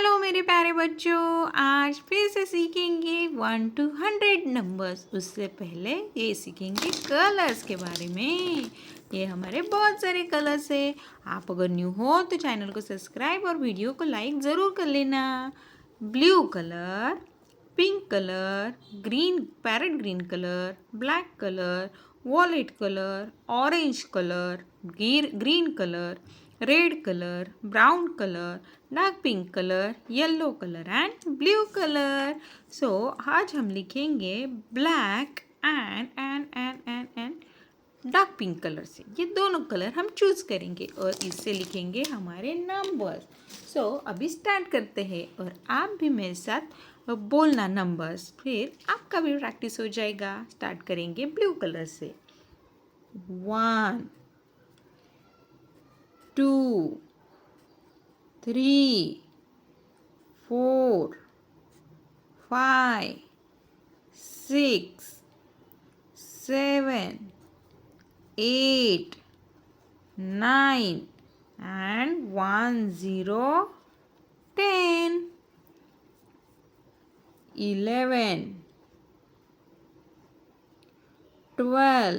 Hello मेरे प्यारे बच्चों, आज फिर से सीखेंगे 1 to 100 नंबर्स। उससे पहले ये सीखेंगे कलर्स के बारे में। ये हमारे बहुत सारे कलर्स है। आप अगर न्यू हो तो चैनल को सब्सक्राइब और वीडियो को लाइक ज़रूर कर लेना। Blue colour, pink colour, green parrot green colour, black colour, violet colour, orange colour, green colour, red colour, brown colour, dark pink colour, yellow colour and blue colour. So आज हम लिखेंगे black and dark pink colour से। ये दोनों colour हम choose करेंगे और इससे लिखेंगे हमारे नंबर्स। सो अभी स्टार्ट करते हैं और आप भी मेरे साथ बोलना नंबर्स, फिर आपका भी प्रैक्टिस हो जाएगा। स्टार्ट करेंगे ब्लू कलर से। 1 2 3 4 5 6 7 8 9 and 1 0 10 11 12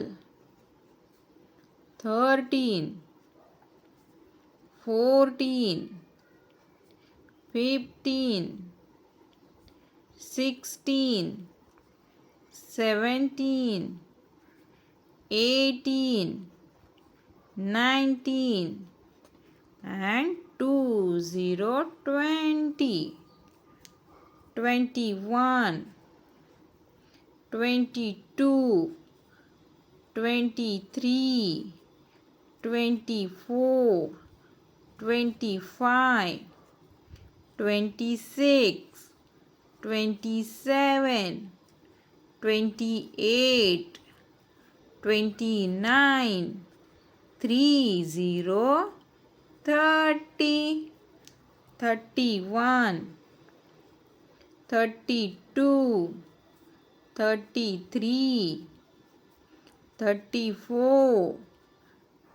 13 14 15 16 17 18 19 and 2 0 20 21 22 23 24 25 26 27 28 29 30 30 31 32 33 34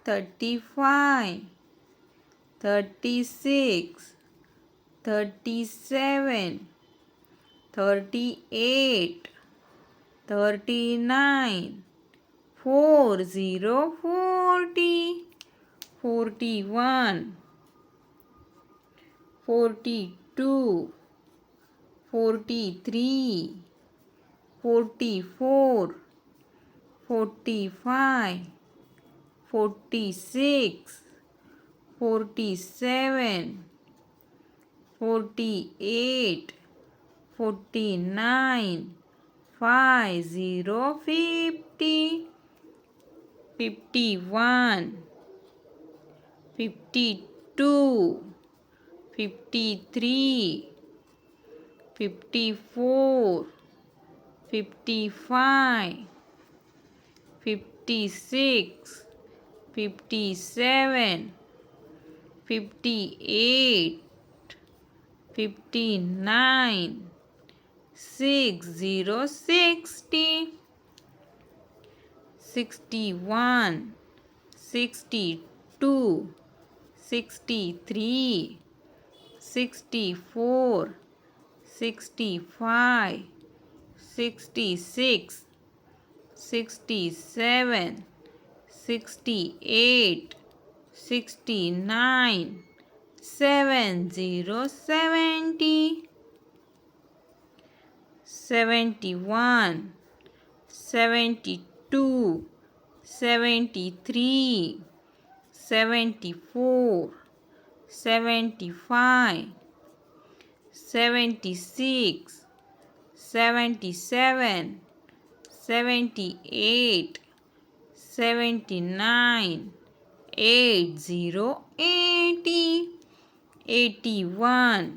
35 36 37 38 39 40 40 41 42 43 44 45 46 47 48 49 50 50 51 52 53 54 55 56 57 58 59 60 60 61 62 63 64 65 66 67 68 69 70 70 71 72 73 74 75 76 77 78 79 80 80 81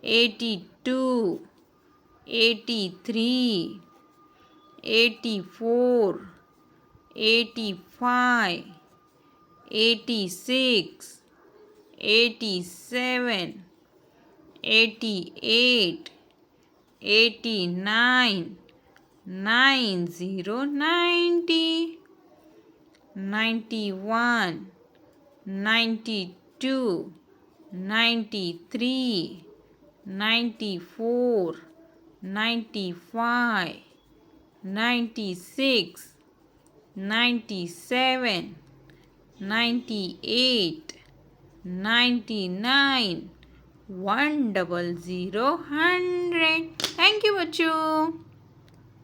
82 83 84 85 86 87 88 89 90 90 91 92 93, 94, 95, 96, 97, 98, 99, 100, 100. थैंक यू बच्चों।